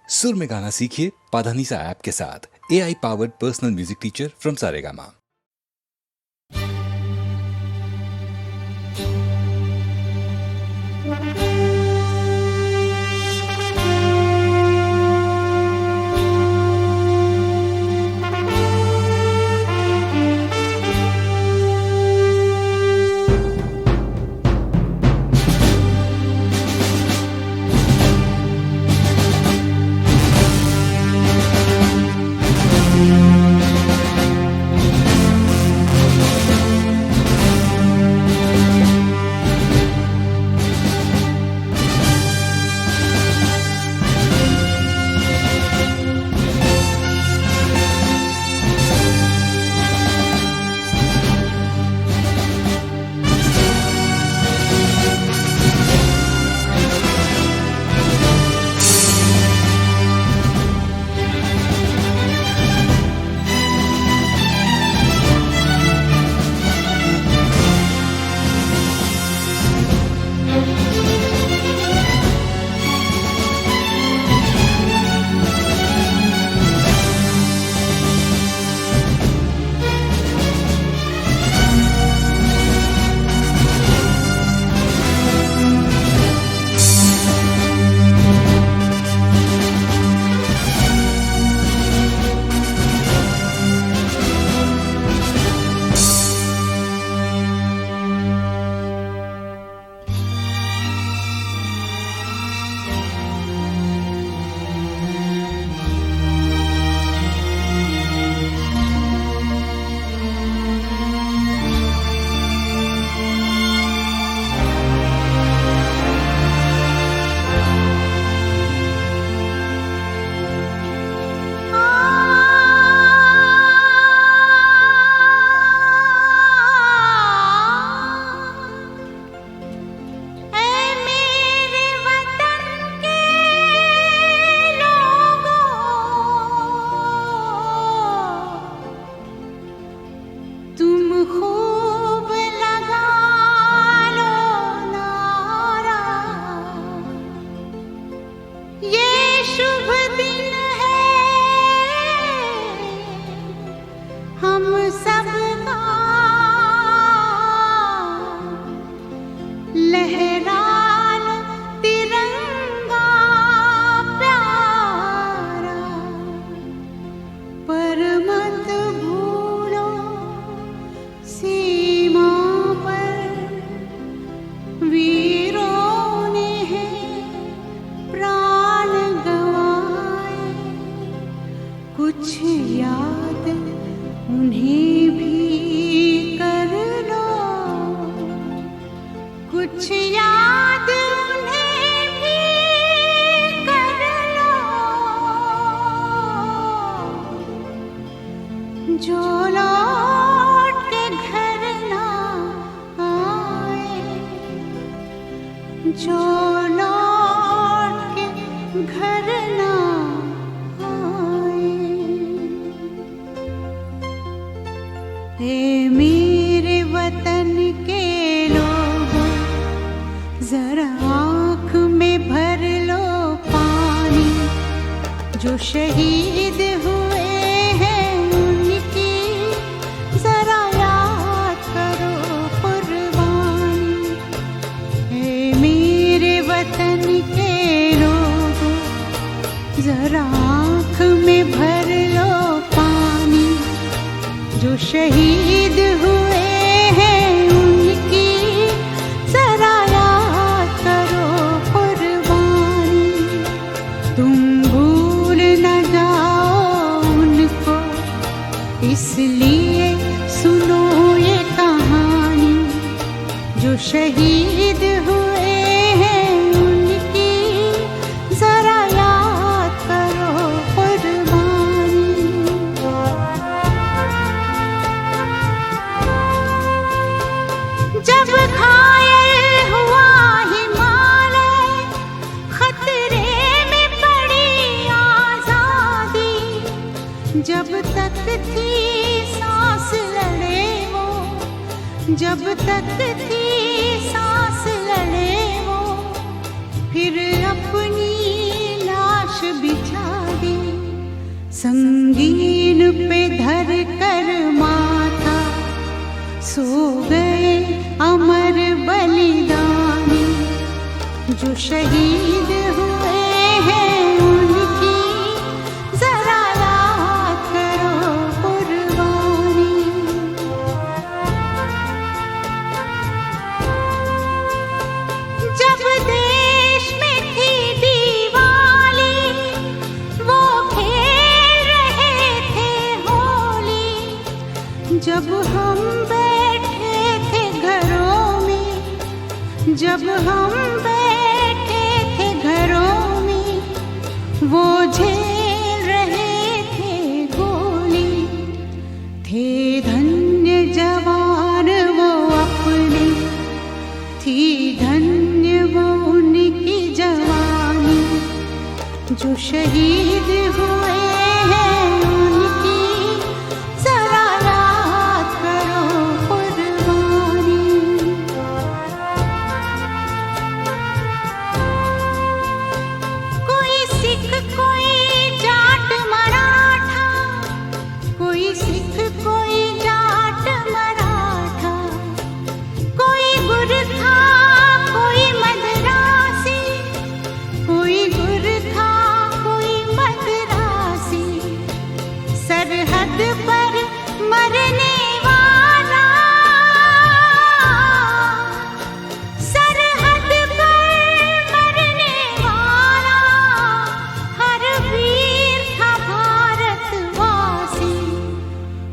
सुर में गाना सीखिए पाधानीसा ऐप के साथ। AI powered personal music teacher from Saregama. शहीद हुए हैं उनकी जरा याद करो कुर्बानी। हे मेरे वतन के लोगों, जरा आँख में भर लो पानी। जो शहीद हुए हैं उनकी जरा याद करो कुर्बानी। तुम इसलिए सुनो ये कहानी। जो शहीद हुए हैं उनकी जरा याद करो कुर्बानी। जब घायल हुआ हिमालय, खतरे में पड़ी आजादी। जब तक थी सांस लड़े वो, जब तक थी सांस लड़े वो, फिर अपनी लाश बिछा संगीन पे धर कर माथा सो गए अमर बलिदानी, जो शहीद हुए हैं उनकी जरा याद करो कुर्बानी। जब देश में थी दिवाली, वो खेल रहे थे होली। जब हम बैठे थे घरों में, जब हम बैठे थे घरों में, वो झेल रहे थे गोली। थे धन्य जवान वो अपने, थी धन्य वो उनकी जवानी, जो शहीद हुए हैं उनकी जरा याद करो कुर्बानी। कोई सिख कोई जाट मराठा, कोई सिख कोई जाट मराठा, कोई गुरखा कोई मद्रासी, कोई गुरखा कोई मद्रासी, सरहद पर मरने वाला, सरहद पर मरने वाला, हर वीर था भारतवासी।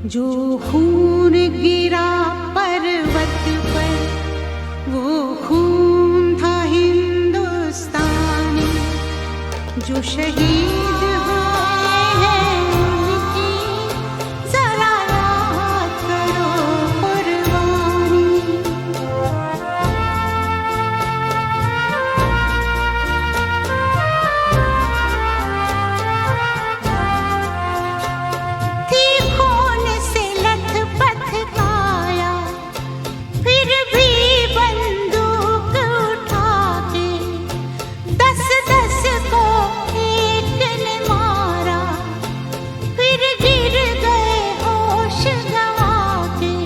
जो खून गिरा पर्वत पर, वो खून था हिंदुस्तानी, जो शहीद हुए हैं उनकी जरा याद करो कुर्बानी। थी खून से लथपथ काया, फिर भी बंदूक उठा के 10-10 को एक ने मारा, फिर गिर गए होश गंवा के।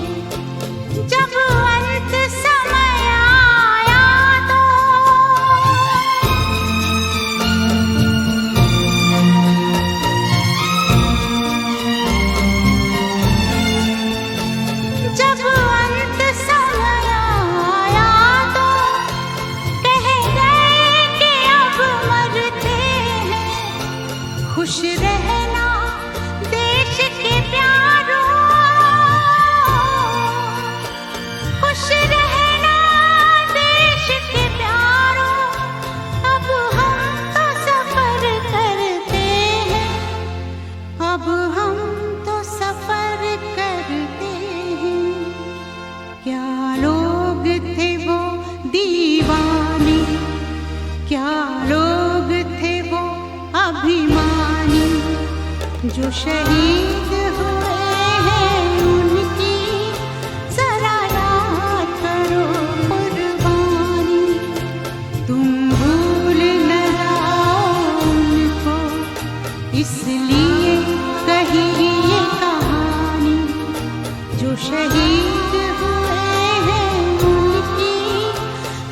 जब अंत समय आया तो जब अंत समय आया तो कह गए कि अब मरते हैं। खुश रहना देश के प्यारों, खुश रहना देश के प्यारों, अब हम तो सफर करते हैं, अब हम तो सफर करते हैं। क्या लोग थे वो दीवाने, क्या लोग थे वो अभिमानी, जो शहीद हुए हैं उनकी जरा याद करो कुर्बानी। तुम भूल न जाओ उनको, इसलिए कही ये कहानी, जो शहीद हुए हैं उनकी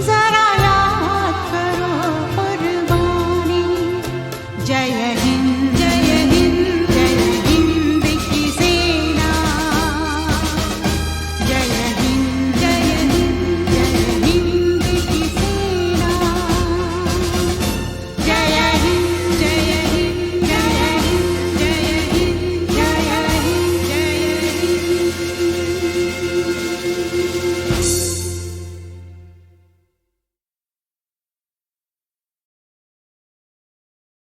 जरा याद करो कुर्बानी। जय हिंद जय हिंद जय हिंद की सेना, जय हिंद जय हिंद जय हिंद की सेना, जय हिंद जय हिंद जय हिंद जय हिंद जय हिंद जय हिंद।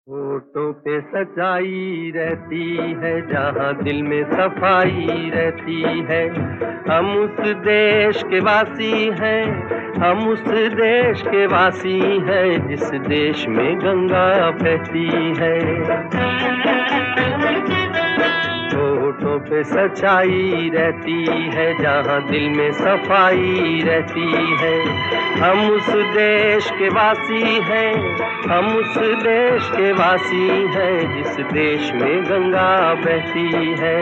होठों पे सच्चाई रहती है, जहाँ दिल में सफाई रहती है। हम उस देश के वासी हैं, हम उस देश के वासी हैं, जिस देश में गंगा बहती है। होठों पे पे सच्चाई रहती है, जहाँ दिल में सफाई रहती है। हम उस देश के वासी हैं, हम उस देश के वासी हैं, जिस देश में गंगा बहती है।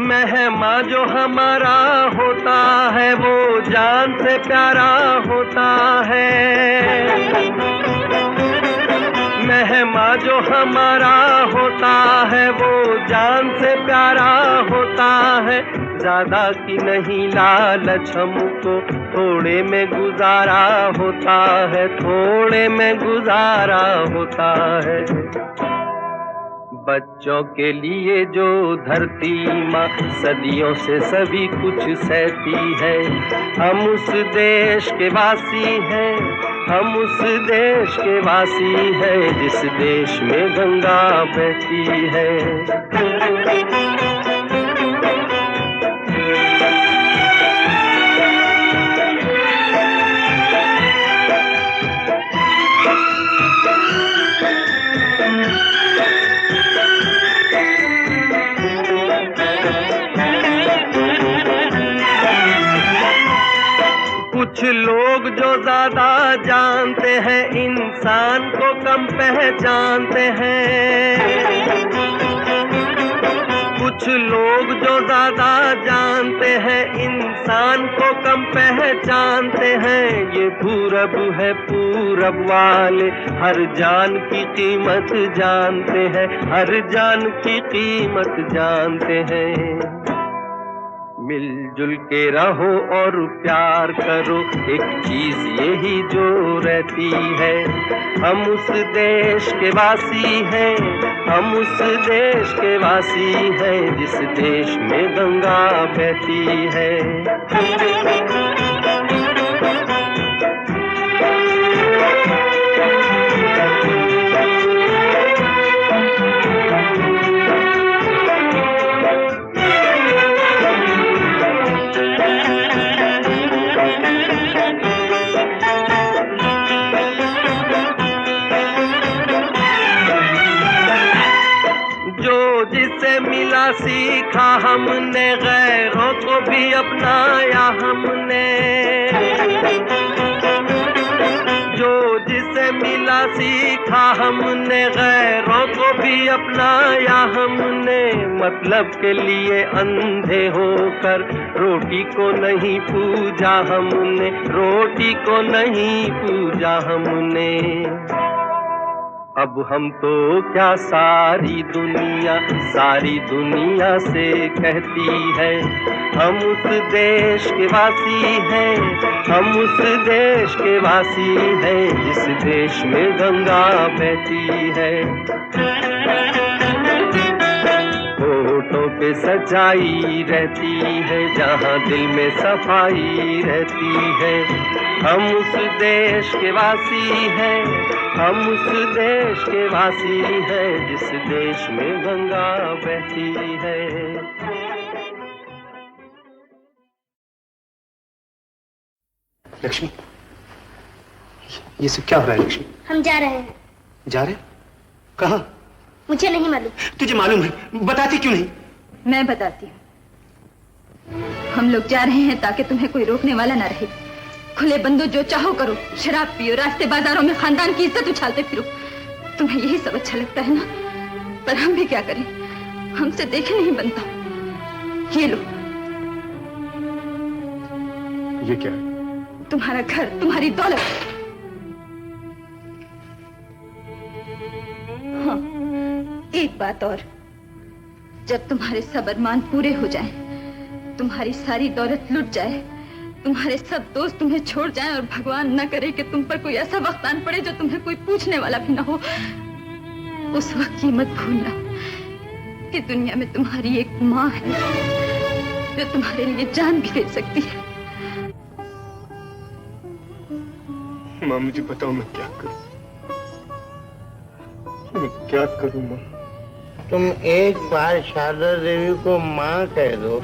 मेहमान जो हमारा होता है, वो जान से प्यारा होता है। मेहमान जो हमारा होता है, वो जान से प्यारा होता है। ज्यादा की नहीं लालच हमको, थोड़े में गुजारा होता है, थोड़े में गुजारा होता है। बच्चों के लिए जो धरती माँ सदियों से सभी कुछ सहती है, हम उस देश के वासी हैं, हम उस देश के वासी हैं, जिस देश में गंगा बहती है। कुछ लोग जो ज्यादा जानते हैं, इंसान को कम पहचानते हैं। कुछ लोग जो ज्यादा जानते हैं, इंसान को कम पहचानते हैं। ये पूरब है, पूरब वाले हर जान की कीमत जानते हैं, हर जान की कीमत जानते हैं। मिलजुल के रहो और प्यार करो, एक चीज यही जो रहती है। हम उस देश के वासी हैं, हम उस देश के वासी हैं, जिस देश में गंगा बहती है। जिसे मिला सीखा हमने, गैरों को भी अपनाया हमने। जो जिसे मिला सीखा हमने, गैरों को भी अपनाया हमने। मतलब के लिए अंधे होकर रोटी को नहीं पूजा हमने, रोटी को नहीं पूजा हमने। अब हम तो क्या सारी दुनिया से कहती है, हम उस देश के वासी हैं, हम उस देश के वासी हैं, जिस देश में गंगा बहती है। होठों पे सच्चाई रहती है, जहाँ दिल में सफाई रहती है। हम उस देश के वासी हैं, हम उस देश के वासी हैं, जिस देश में गंगा बहती है। लक्ष्मी, ये सब क्या हो रहा है लक्ष्मी? हम जा रहे हैं। जा रहे? कहाँ? मुझे नहीं मालूम। तुझे मालूम है, बताती क्यों नहीं? मैं बताती हूँ। हम लोग जा रहे हैं ताकि तुम्हें कोई रोकने वाला ना रहे। खुले बंदो, जो चाहो करो, शराब पियो, रास्ते बाजारों में खानदान की इज्जत उछालते फिरो। तुम्हें यही सब अच्छा लगता है ना? पर हम भी क्या करें, हमसे देखे नहीं बनता। ये लो। ये क्या है? तुम्हारा घर, तुम्हारी दौलत। हाँ, एक बात और, जब तुम्हारे सब अरमान पूरे हो जाएं, तुम्हारी सारी दौलत लुट जाए, तुम्हारे सब दोस्त तुम्हें छोड़ जाएं और भगवान न करे कि तुम पर कोई ऐसा वक्त आन पड़े जो तुम्हें कोई पूछने वाला भी ना हो, उस वक्त ये मत भूलना कि दुनिया में तुम्हारी एक माँ है जो तुम्हारे लिए जान भी दे सकती है। माँ मुझे बताओ मैं क्या करूं? मैं क्या करूं माँ? तुम एक बार शारदा देवी को माँ कह दो।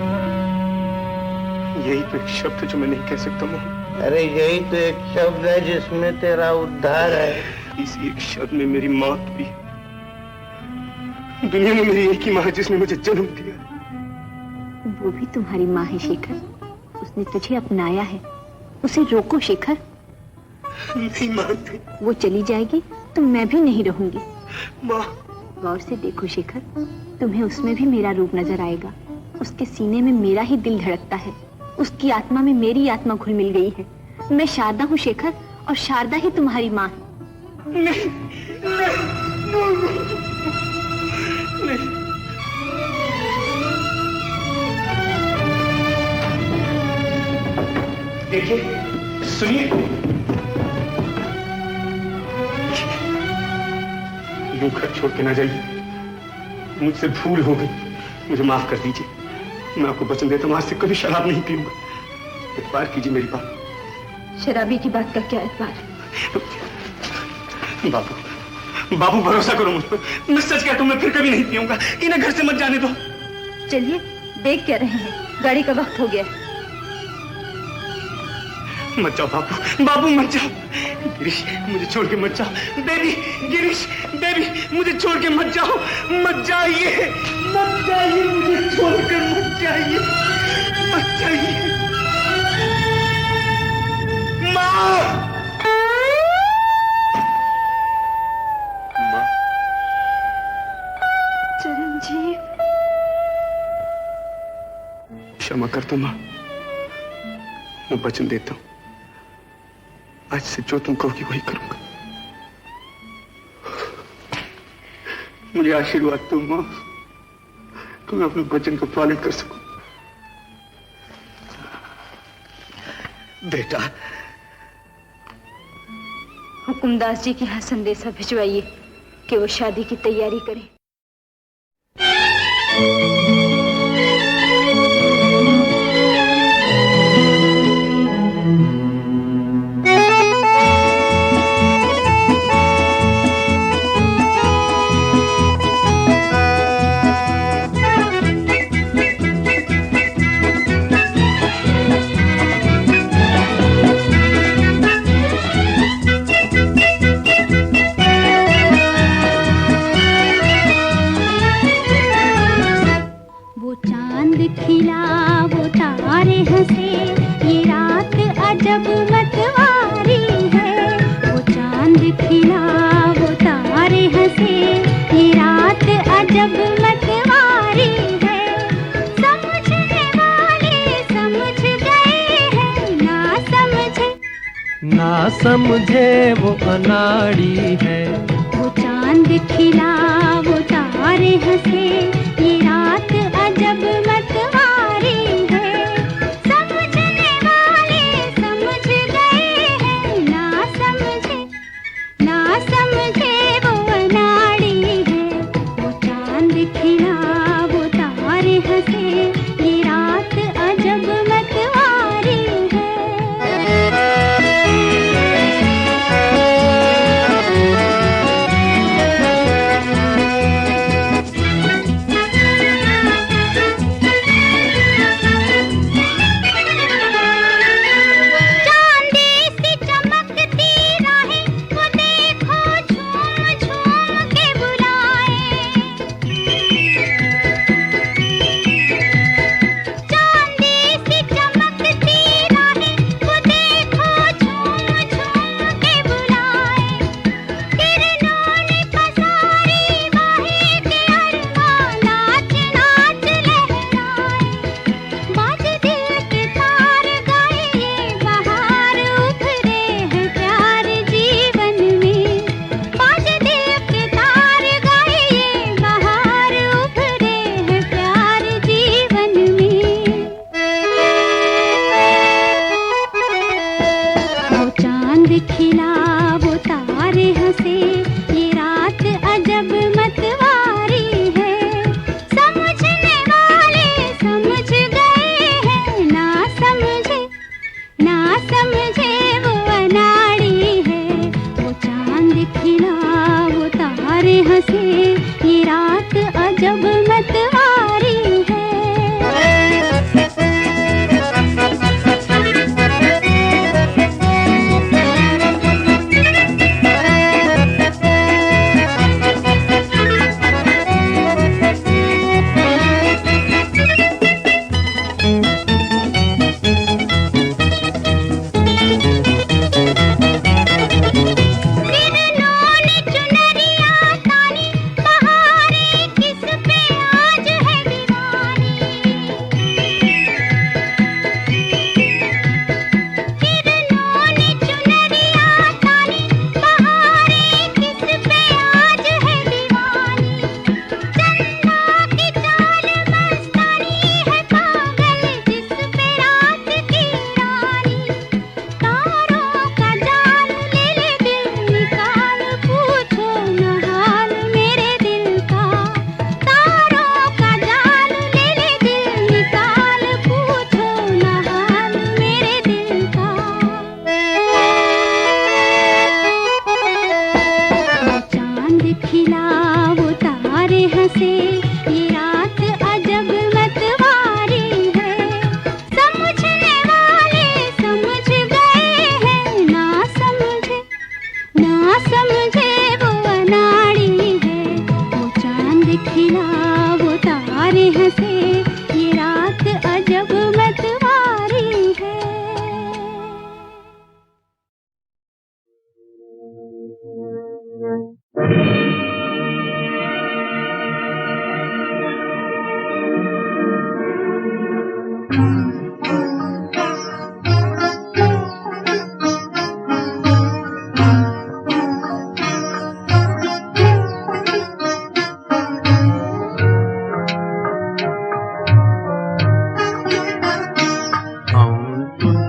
यही तो एक शब्द है जो मैं नहीं कह सकता माँ। अरे यही तो एक शब्द है जिसमें तेरा उद्धार है। इस एक शब्द में मेरी मौत भी। दुनिया में मेरी एक ही माँ है जिसने मुझे जन्म दिया। वो भी तुम्हारी माँ है शेखर, उसने तुझे अपनाया है, उसे रोको शेखर। नहीं मानती। वो चली जाएगी तो मैं भी नहीं रहूंगी। माँ गौर से देखो शेखर, तुम्हें उसमें भी मेरा रूप नजर आएगा। उसके सीने में मेरा ही दिल धड़कता है, उसकी आत्मा में मेरी आत्मा घुल मिल गई है। मैं शारदा हूँ शेखर, और शारदा ही तुम्हारी माँ है। नहीं, नहीं। देखिए, सुनिए, यूं घर छोड़ के ना जाइए। मुझसे भूल हो गई, मुझे माफ कर दीजिए। मैं आपको वचन देता हूँ आज से कभी शराब नहीं पीऊंगा। इतबार कीजिए मेरी बात। शराबी की बात का क्या एतबार? बाबू, बाबू भरोसा करो मुझ पर। मैं सच कहता हूँ, मैं फिर कभी नहीं पीऊंगा। इन्हें घर से मत जाने दो। चलिए, देख क्या रहे हैं, गाड़ी का वक्त हो गया। मत जाओ बाबू, बाबू मत जाओ। गिरीश मुझे छोड़ के मत जाओ। बेबी, गिरीश, बेबी मुझे छोड़ के मत जाओ। मत जाइए, मत जाइए, मुझे छोड़कर मत जाइए, मत जाइए। माँ, माँ। चिरंजीव, क्षमा कर दो माँ, मैं वचन देता हूँ आज से जो तुम कहोगी वही करूंगा। मुझे आशीर्वाद दो माँ, तो मैं अपने वचन का पालन कर सकूं। बेटा, हुकुमदास जी के यहाँ संदेशा भिजवाइए कि वो शादी की तैयारी करें। खिला वो तारे हंसे, ये रात अजब मतवारी है। वो चांद खिला वो तारे हंसे, ये रात अजब मतवारी है। समझने वाले समझ गए हैं, ना समझे वो अनाड़ी है। वो चांद खिला वो तारे हंसे, ये रात अजब मतवारी है। समझने वाले समझ गए हैं, ना समझे वो अनाड़ी है। वो चांद खिला वो तारे हंसे, ये रात अजब मतवारी है।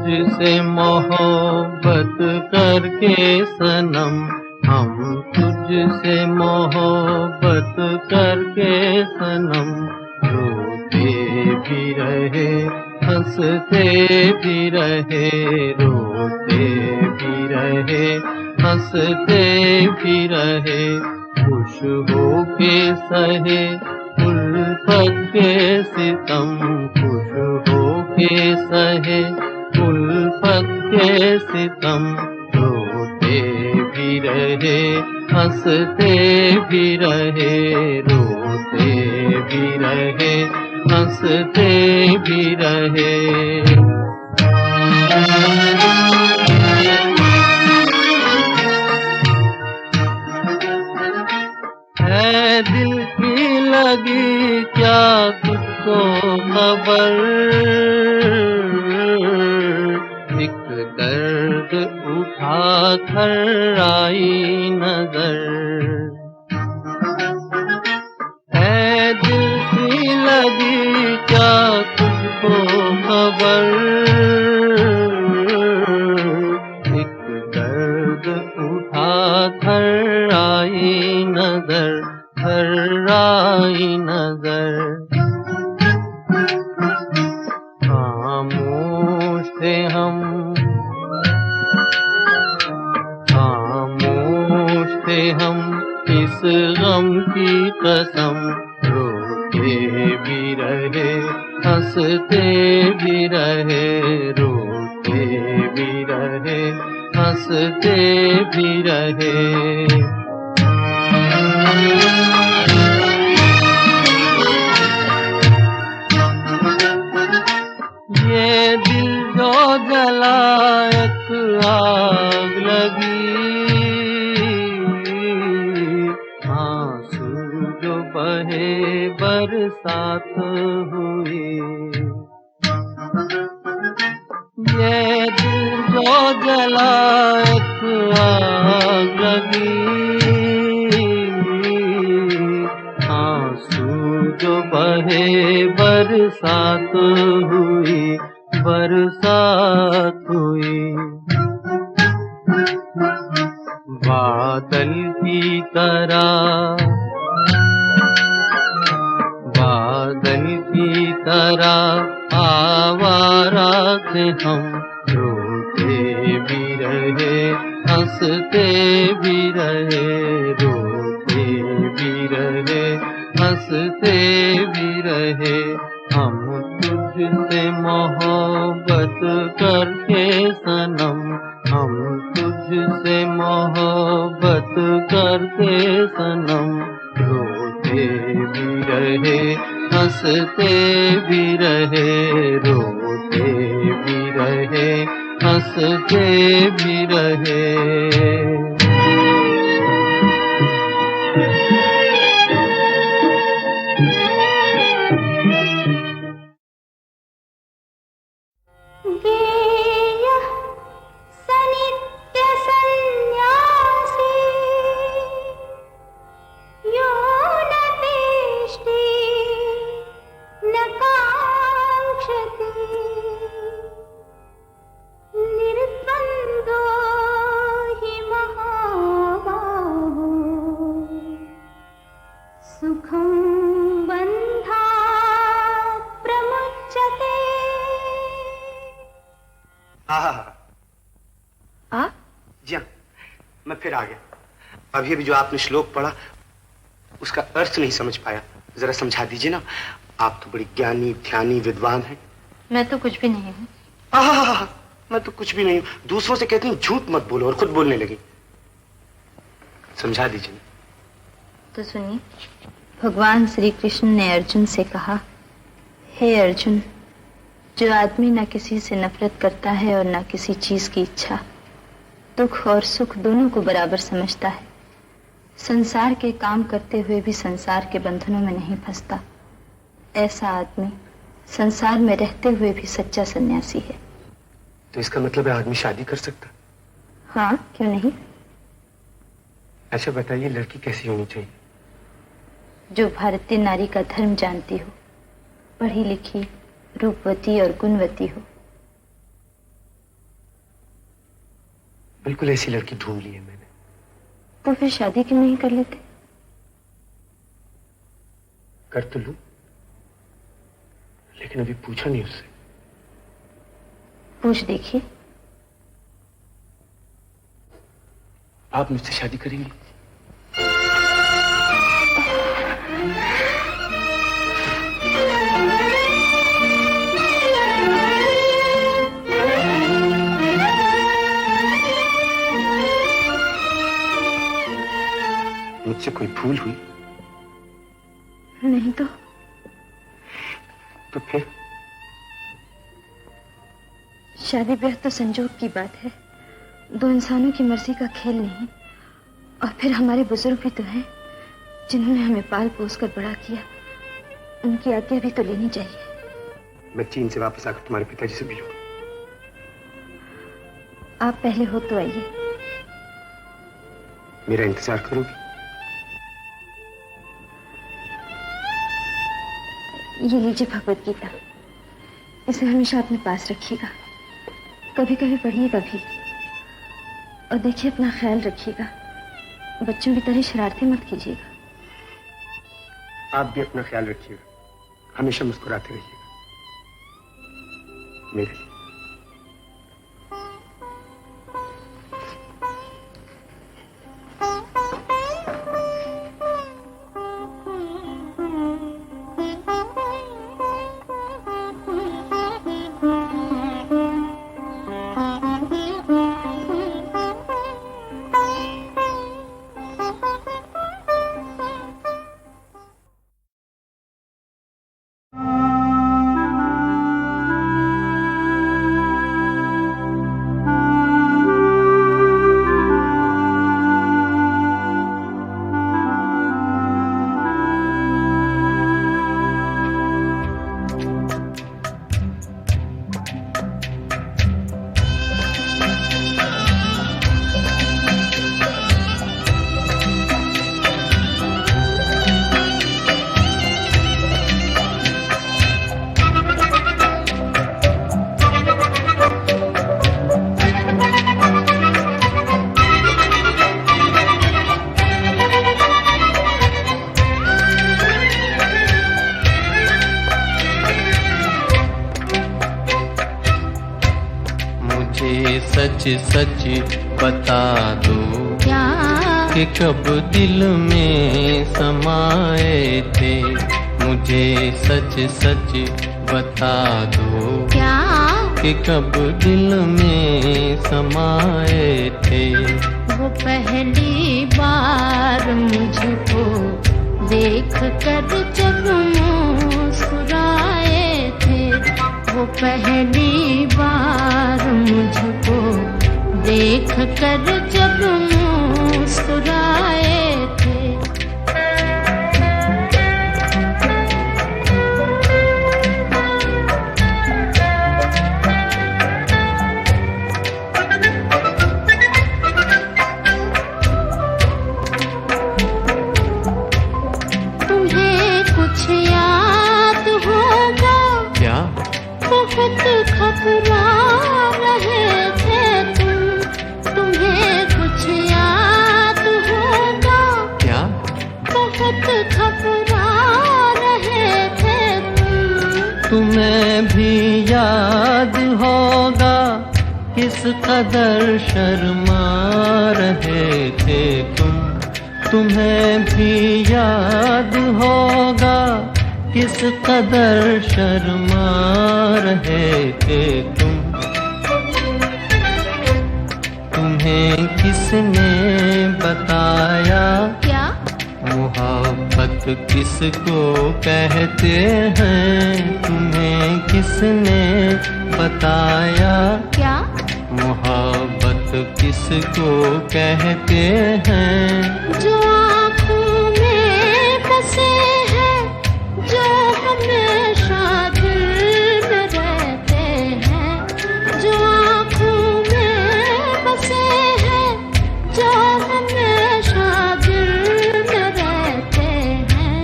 तुझसे मोहब्बत करके सनम, हम तुझसे मोहब्बत करके सनम, रोते भी रहे हंसते भी रहे, रोते भी रहे हंसते भी रहे, खुश होके सहे उल्फत के सितम, खुश होके सहे उल्फत के सितम, रोते भी रहे हंसते भी रहे, रोते भी रहे हंसते भी रहे। है दिल की लगी क्या तुझको खबर, एक दर्द उठा कर आई नजर, है दिल की लगी क्या तुझको खबर, एक दर्द उठा कर आई नजर, कर आई नजर। खामोश थे हम, खामोश थे हम इस गम की कसम, रोते भी रहे हंसते भी रहे, रोते भी रहे हंसते भी रहे। ये दिल जो जला एक आग लगी, आंसू जो बहे बरसात हुई, ये दिल जो जला एक आग लगी, आंसू जो बहे बरसात हुई, बरसात हुई। बादल की तरह, बादल की तरह आवारा थे हम, रोते भी रहे हंसते भी रहे, रोते भी रहे हंसते भी रहे। हम तुझसे मोहब्बत करके सनम, हम तुझसे मोहब्बत करके सनम, रोते भी रहे हंसते भी रहे, रोते भी रहे हंसते भी रहे। जी हाँ, मैं फिर आ गया। अभी अभी जो आपने श्लोक पढ़ा उसका अर्थ नहीं समझ पाया, जरा समझा दीजिए ना। आप तो बड़ी ज्ञानी ध्यानी विद्वान हैं। मैं तो कुछ भी नहीं हूँ। मैं तो कुछ भी नहीं हूँ। दूसरों से कहती हूँ झूठ मत बोलो और खुद बोलने लगी। समझा दीजिए। तो सुनिए, भगवान श्री कृष्ण ने अर्जुन से कहा, हे अर्जुन, जो आदमी न किसी से नफरत करता है और न किसी चीज की इच्छा, दुख और सुख दोनों को बराबर समझता है, संसार के काम करते हुए भी संसार के बंधनों में नहीं फंसता, ऐसा आदमी संसार में रहते हुए भी सच्चा सन्यासी है। तो इसका मतलब है आदमी शादी कर सकता? हाँ, क्यों नहीं। अच्छा बताइए, लड़की कैसी होनी चाहिए? जो भारतीय नारी का धर्म जानती हो, पढ़ी लिखी, रूपवती और गुणवती हो। बिल्कुल ऐसी लड़की ढूंढ ली है मैंने। तो फिर शादी क्यों नहीं कर लेते? कर तो लूं, लेकिन अभी पूछा नहीं उससे। पूछ देखिए। आप मुझसे शादी करेंगी? मुझसे कोई भूल हुई? नहीं तो फिर शादी ब्याह तो संजोग की बात है, दो इंसानों की मर्जी का खेल नहीं। और फिर हमारे बुजुर्ग भी तो हैं जिन्होंने हमें पाल पोस कर बड़ा किया, उनकी आज्ञा भी तो लेनी चाहिए। मैं चीन से वापस आकर तुम्हारे पिताजी से मिलूंगा। आप पहले हो तो आइए। मेरा इंतजार करोगी? ये लीजिए भगवत गीता, इसे हमेशा अपने पास रखिएगा, कभी कभी पढ़िएगा भी। और देखिए अपना ख्याल रखिएगा, बच्चों की तरह शरारतें मत कीजिएगा। आप भी अपना ख्याल रखिएगा, हमेशा मुस्कुराते रहिएगा मेरे लिए। सच सच बता दो क्या कि कब दिल में समाए थे। मुझे सच सच बता दो क्या कि कब दिल में समाए थे। वो पहली बार मुझको देख कर जब मुस्कुराए थे, वो पहली बार मुझको देख कर जब मुस्कुराए थे। तुम्हें कुछ याद होगा क्या? बहुत घबरा रहे थे तुम, तुम्हें कुछ याद होगा क्या? बहुत घबरा रहे थे तुम। तुम्हें भी याद होगा किस कदर शर्मा रहे थे तुम। तुम्हें भी याद होगा किस कदर शर्मा रहे थे तुम। तुम्हें किसने बताया क्या? मोहब्बत किसको कहते हैं। तुम्हें किसने बताया क्या? मोहब्बत किसको कहते हैं। जो आँखों में बसे हैं, जो हमेशा दिल में रहते हैं, जो आँखों में बसे हैं, जो हमेशा दिल में रहते हैं।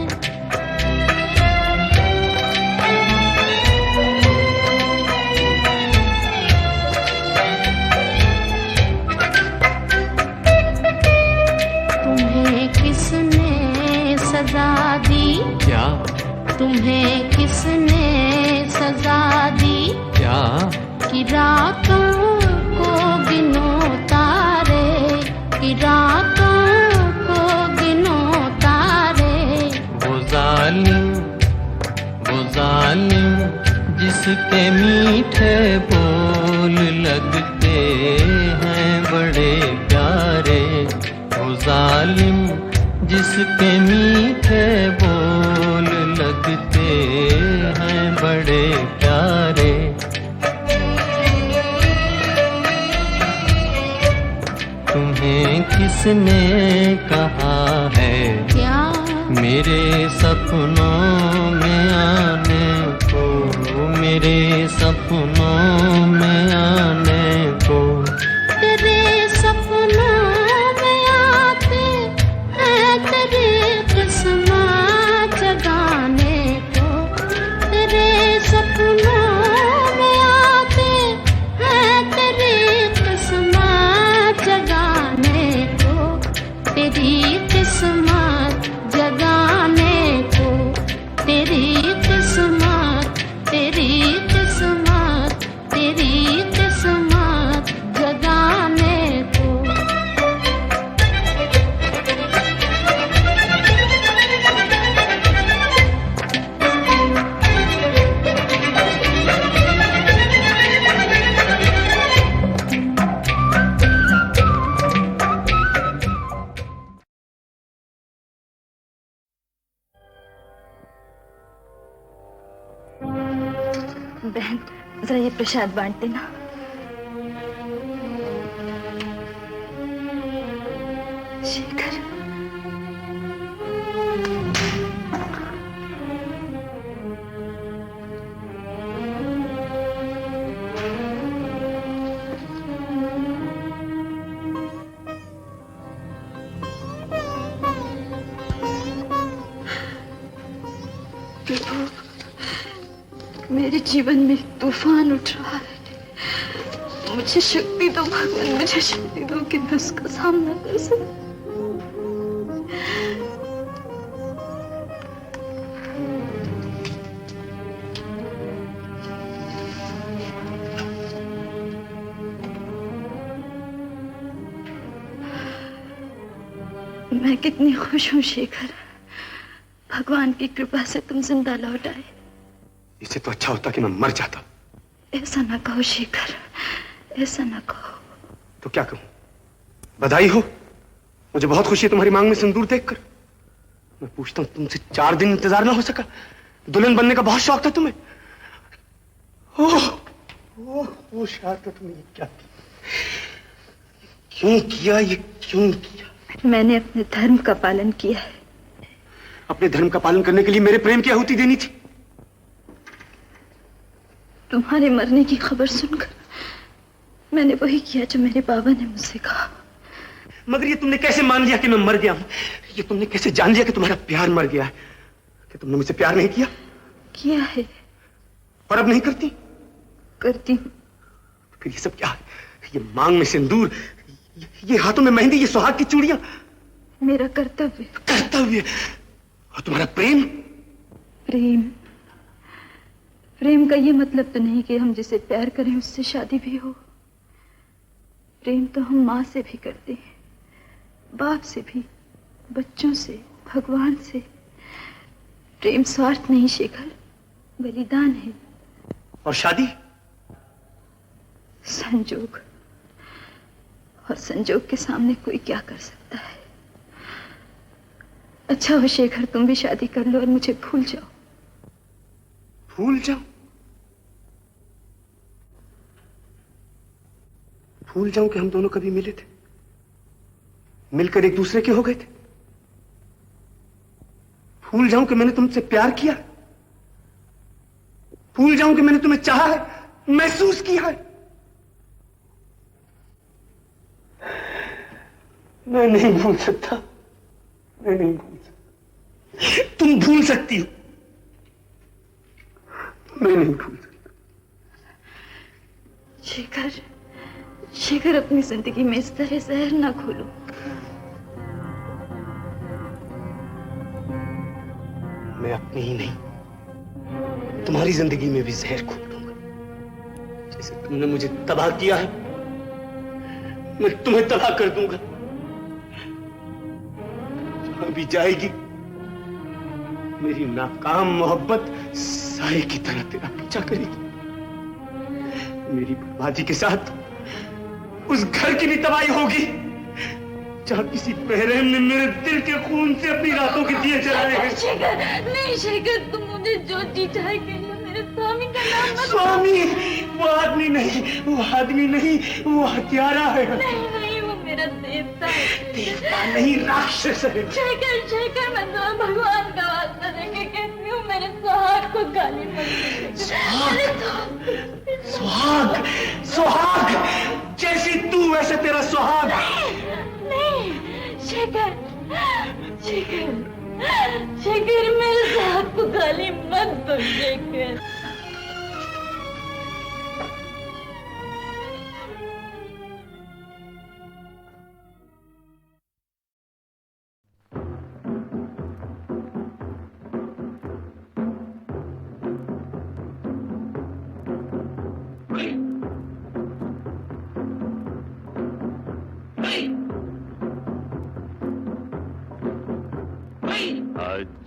कि रातों को गिनो तारे, कि रातों को गिनो तारे। वो जालिम जिसके मीठे बोल लगते हैं बड़े प्यारे। वो जालिम जिसके मीठे बोल लगते हैं बड़े प्यारे। तुम्हें किसने कहा है क्या मेरे सपनों में आने को, मेरे सपनों में आने को। तेरे सपनों में आते हैं तेरे किस्मत जगाने को। तेरे सपनों में आते हैं तेरे किस्मत जगाने को। तेरी किस्मत जगाने को। तेरी किस्मत, तेरी किस्मत, तेरी किस्मत जगाने को। बहन, जरा ये प्रसाद बांट देना। शेखर, प्रभु, मेरे जीवन में तूफान उठ रहा है। मुझे शक्ति दो भगवान, मुझे शक्ति दो कि मैं उसका सामना कर सकूं। मैं कितनी खुश हूँ शेखर, भगवान की कृपा से तुम जिंदा लौट आए। इससे तो अच्छा होता कि मैं मर जाता। ऐसा ना कहो शेखर, ऐसा ना कहो। तो क्या कहूं? बधाई हो, मुझे बहुत खुशी है तुम्हारी मांग में सिंदूर देखकर। मैं पूछता हूं, तुमसे 4 दिन इंतजार ना हो सका? दुल्हन बनने का बहुत शौक था तुम्हें। ओह शायद तुमने ये क्या क्यों किया? ये क्यों किया? मैंने अपने धर्म का पालन किया है। अपने धर्म का पालन करने के लिए मेरे प्रेम की आहुति देनी थी। तुम्हारे मरने की खबर सुनकर मैंने वही किया जो मेरे बाबा ने मुझसे कहा। मगर ये तुमने कैसे मान लिया कि मैं मर गया हूं? ये तुमने कैसे जान लिया कि तुम्हारा प्यार मर गया है? कि तुमने मुझसे प्यार नहीं किया? किया है। और अब नहीं करती? करती हूं। फिर ये सब क्या है? ये मांग में सिंदूर, ये हाथों में मेहंदी, ये सुहाग की चूड़ियां। मेरा कर्तव्य। कर्तव्य? और तुम्हारा प्रेम? प्रेम, प्रेम का ये मतलब तो नहीं कि हम जिसे प्यार करें उससे शादी भी हो। प्रेम तो हम माँ से भी करते हैं, बाप से भी, बच्चों से, भगवान से। प्रेम स्वार्थ नहीं शेखर, बलिदान है। और शादी? संजोग, और संजोग के सामने कोई क्या कर सकता है। अच्छा हो शेखर, तुम भी शादी कर लो और मुझे भूल जाओ। भूल जाओ? भूल जाऊं कि हम दोनों कभी मिले थे, मिलकर एक दूसरे के हो गए थे? भूल जाऊं कि मैंने तुमसे प्यार किया? भूल जाऊं कि मैंने तुम्हें चाहा है, महसूस किया है? मैं नहीं भूल सकता, मैं नहीं भूल सकता। तुम भूल सकती हो, मैं नहीं भूल सकता। शेखर, शेखर, अपनी जिंदगी में इस तरह जहर ना घोलो। मैं अपनी ही नहीं, तुम्हारी जिंदगी में भी जहर घोल दूंगा, जैसे तुम तुमने मुझे तबाह किया है, मैं तुम्हें तबाह कर दूंगा। जहां भी जाएगी मेरी नाकाम मोहब्बत साए की तरह तेरा पीछा करेगी। मेरी बर्बादी के साथ उस घर की भी तबाही होगी जहां किसी बेरहम ने मेरे दिल के खून से अपनी रातों के दिए जलाए हैं। शेखर, नहीं शेखर, तुम मुझे जो जी चाहे कहिए, मेरे स्वामी का नाम मत। स्वामी? वो आदमी नहीं, वो आदमी नहीं, वो हत्यारा है। नहीं नहीं, वो मेरा देवता है। देवता नहीं, राक्षस है। शेखर, शेखर, मैं तो भगवान का वास्ता देके कहती हूँ, मेरे सुहाग को गाली मत दे। सुहाग? सुहाग? जैसी तू वैसे तेरा सुहाग। नहीं शेखर, शेखर, शेखर, मेरे सुहाग को गाली मत दो शेखर।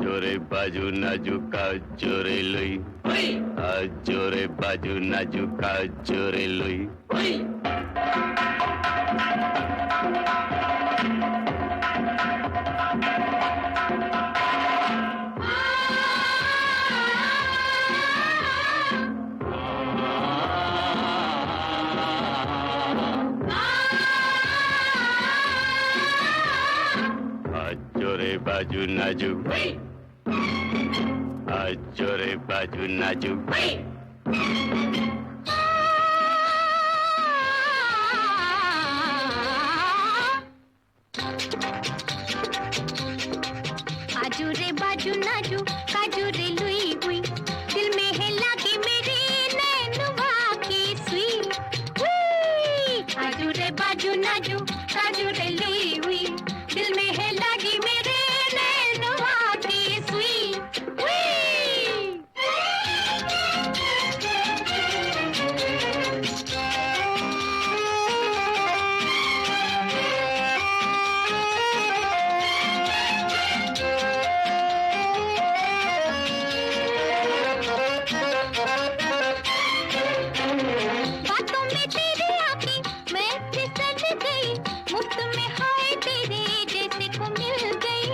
जोरे बाजू नाजुका जोरे लुई, जोरे बाजू नाजुका जोरे लुई। जोरे बाजू नाजू, जोरे बाजू नाजू। आजू रे बाजू नाजू काजू रे लुई हुई, दिल में है लागी मेरी नैनुवा की सुई। आजू रे बाजू नाजू काजू रे लुई हुई, दिल में है लागी मेरे नैनुवा की सुई। बातों में तेरी आके मैं फिसल गई, मुफ्त में हाय तेरे जैसे को मिल गई।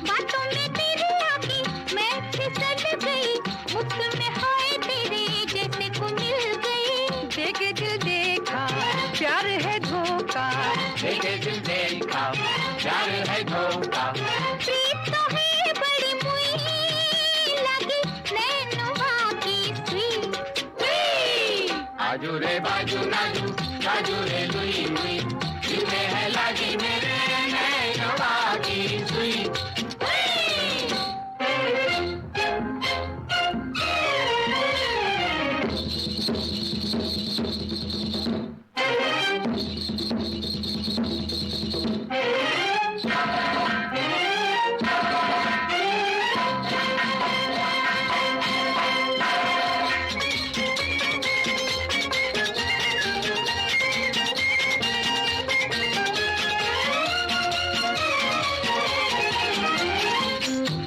बातों में तेरी आके मैं फिसल गई, मुफ्त में हाय तेरे जैसे को मिल गई। देखे दिल देखा प्यार है धोखा, देखे दिल देखा प्यार है धोखा। प्रीत तो है बड़ी मुई लगी नैनुवा की सुई। आजू रे बाजू नाजू काजू रे लुई हुई, दिल में है लागी मेरे नैनवा की सुई।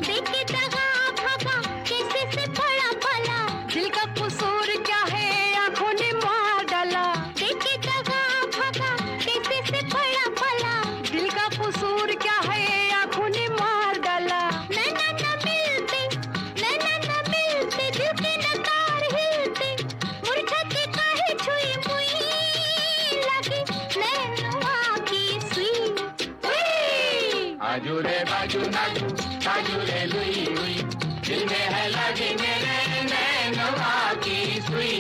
देखे दगा भगा कैसे से बड़ा भला, दिल का कसूर क्या है आंखों ने मार डाला। देखे दगा भगा कैसे से बड़ा भला, दिल का कसूर क्या है आंखों ने मार डाला। नैना न मिलते, नैना न मिलते, दिल के नकार हिलते, मुरझा के काहे छुई मुई लगी नैनुवा की सुई। आजू रे बाजू नाजू काजू रे लुई हुई, दिल में है लागी मेरे नैनवा की सुई।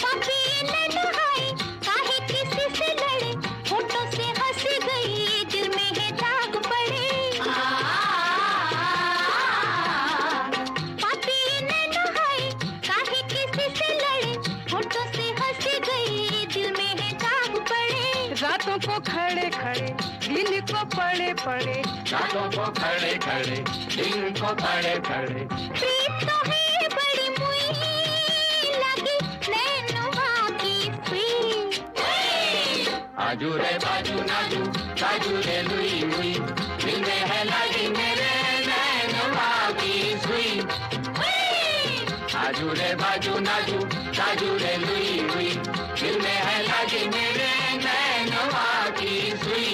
पापी नन्हाई काहे किसी से लड़े, होठों से हंस गई दिल में है दाग पड़े। रातों को खड़े खड़े दिन को पड़े पड़े, रातों को खड़े खड़े दिन को पड़े खड़े। प्रीत तो है बड़ी मुई लगी नैनुआ की सुई। आजू रे बाजू नाजू काजू रे लुई लुई, दिल में है लगी मेरे नैनवा की सुई। आजू रे बाजू नाजू काजू रे लुई लुई, दिल में है लगी मेरे नैनवा की सुई।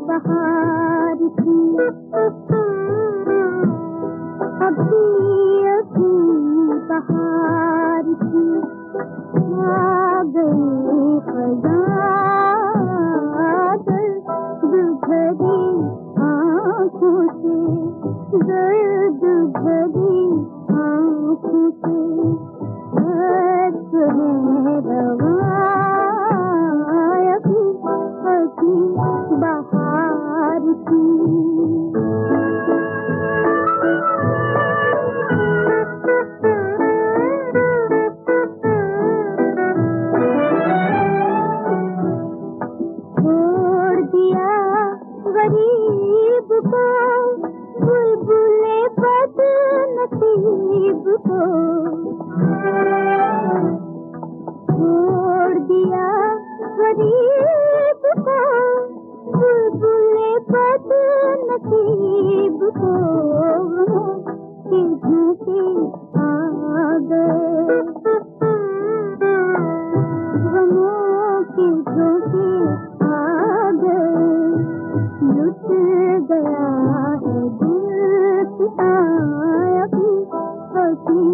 बहार थी, अभी अभी बहार थी, आ गई खज़ां दर्द भरी आँखों से, दर्द भरी आँखों से है रवां अभी अभी बहार की। छोड़ दिया गरीब को बुलबुले बदनसीब को, छोड़ दिया गरीब को बुलबुले बदनसीब को, के झोंके आ गए, गमों के झोंके आ गए, लुट गया है दिल पिता अभी अभी